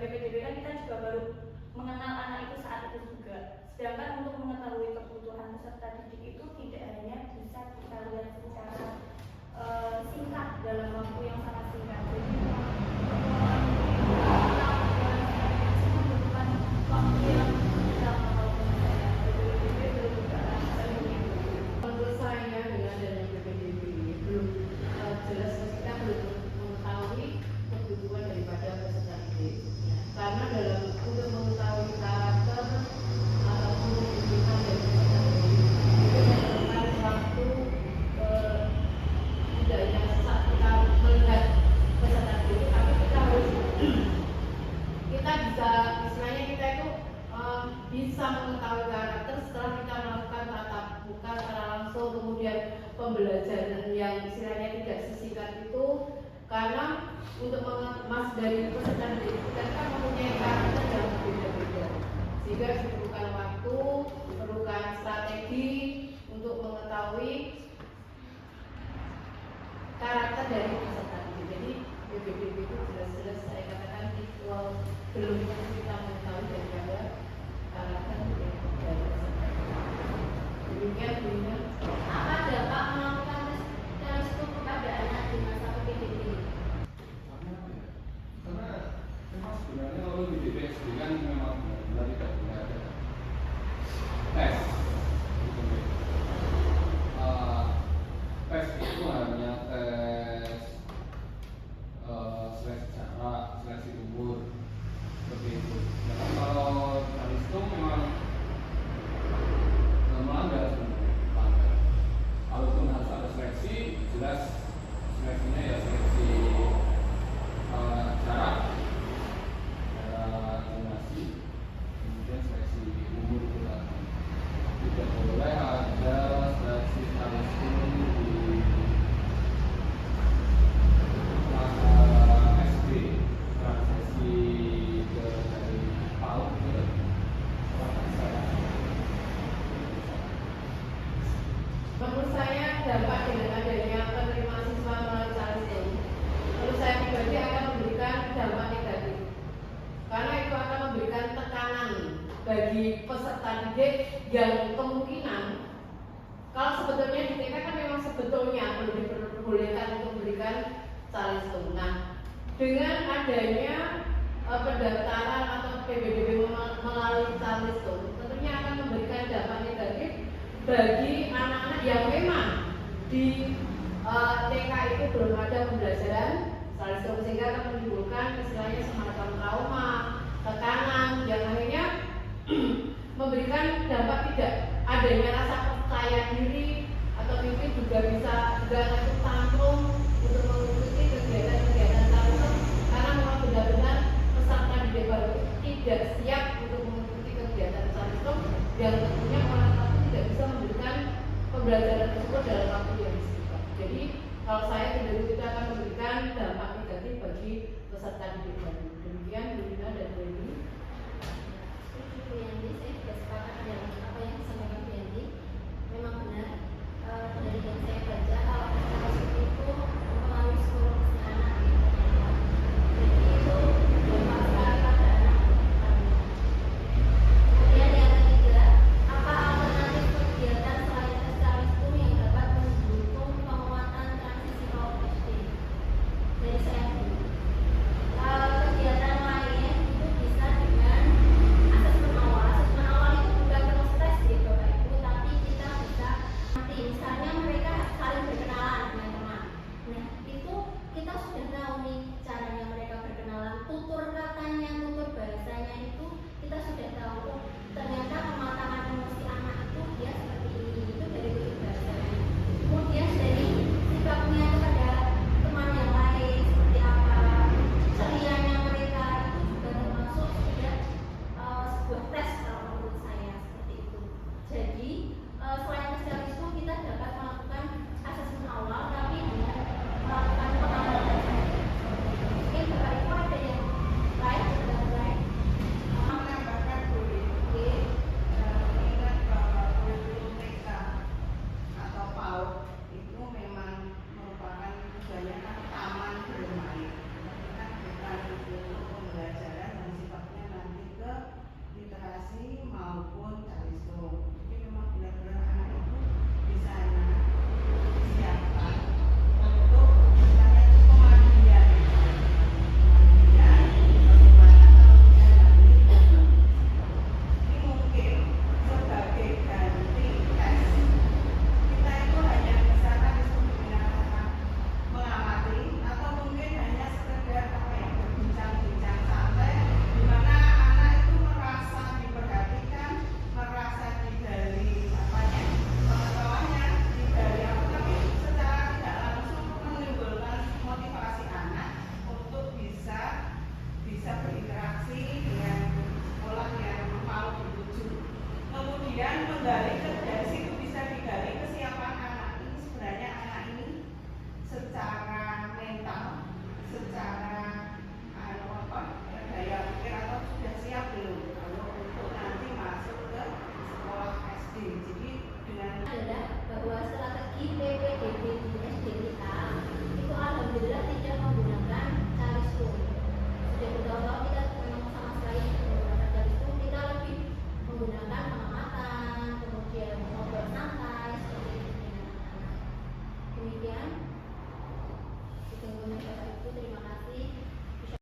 PDB kan kita juga baru mengenal anak itu saat itu juga. Sedangkan untuk mengetahui kebutuhan peserta didik itu tidak hanya bisa kita lihat secara singkat dalam waktu yang sangat singkat. Jadi membutuhkan waktu yang lama kalau misalnya PDB belum juga ilmunya. Menurut saya dengan adanya PPDB ini belum jelas, kita belum mengetahui kebutuhan daripada peserta didik. Karena dalam untuk mengetahui karakter atau kebutuhan dari peserta didik itu memerlukan waktu, tidak hanya saat kita melihat peserta didik, tapi kita harus kita bisa istilahnya kita itu bisa mengetahui karakter setelah kita melakukan tatap muka secara langsung, kemudian pembelajaran yang istilahnya tidak sesingkat itu, karena untuk mengemas dari peserta didik kita kan mempunyai karakter yang berbeda-beda, sehingga diperlukan waktu, diperlukan strategi untuk mengetahui karakter dari peserta didik. Jadi PPDB itu jelas-jelas saya katakan belum kita mengetahui daripada karakter dari peserta didik. Demikian bunyinya. Apa dampak melakukan tes itu kepada anak di masa PPDB ini? Karena memang sebenarnya kalau di DPSD kan memang benar tidak boleh ada tes. Tes itu hanya tes seleksi jarak, seleksi umur, seperti itu. Nah, kalau dari itu memang melanggar sebenarnya. Kalaupun harus ada seleksi, jelas seleksinya ya seleksi jarak donasi, kemudian seleksi umur juga. Tidak boleh ada seleksi langsung di masa SD, transisi ke dari PAUD ke prapaskah. Menurut saya dampak dengan adanya penerimaan siswa melalui Calistung, menurut saya pribadi akan memberikan dampak negatif, karena itu akan memberikan tekanan bagi peserta didik yang kemungkinan kalau sebetulnya di TK kan memang sebetulnya belum diperbolehkan untuk memberikan Calistung. Nah, dengan adanya pendaftaran atau PPDB melalui Calistung, tentunya akan memberikan dampak negatif bagi anak-anak yang memang di TK itu belum ada pembelajaran Calistung, sehingga akan menimbulkan istilahnya semacam trauma, tekanan yang akhirnya memberikan dampak tidak adanya rasa percaya diri, atau mungkin juga bisa nanti tantrum untuk mengikuti kegiatan-kegiatan Calistung karena memang benar-benar peserta didik baru tidak siap untuk mengikuti kegiatan Calistung yang tentunya orang tua tidak bisa memberikan pembelajaran tersebut dalam waktu yang singkat. Jadi kalau saya tidak kita akan memberikan dampak negatif bagi peserta didik baru. Demikian Bu Lina dan Bu Eni. Yang ini saya sudah sepakat dengan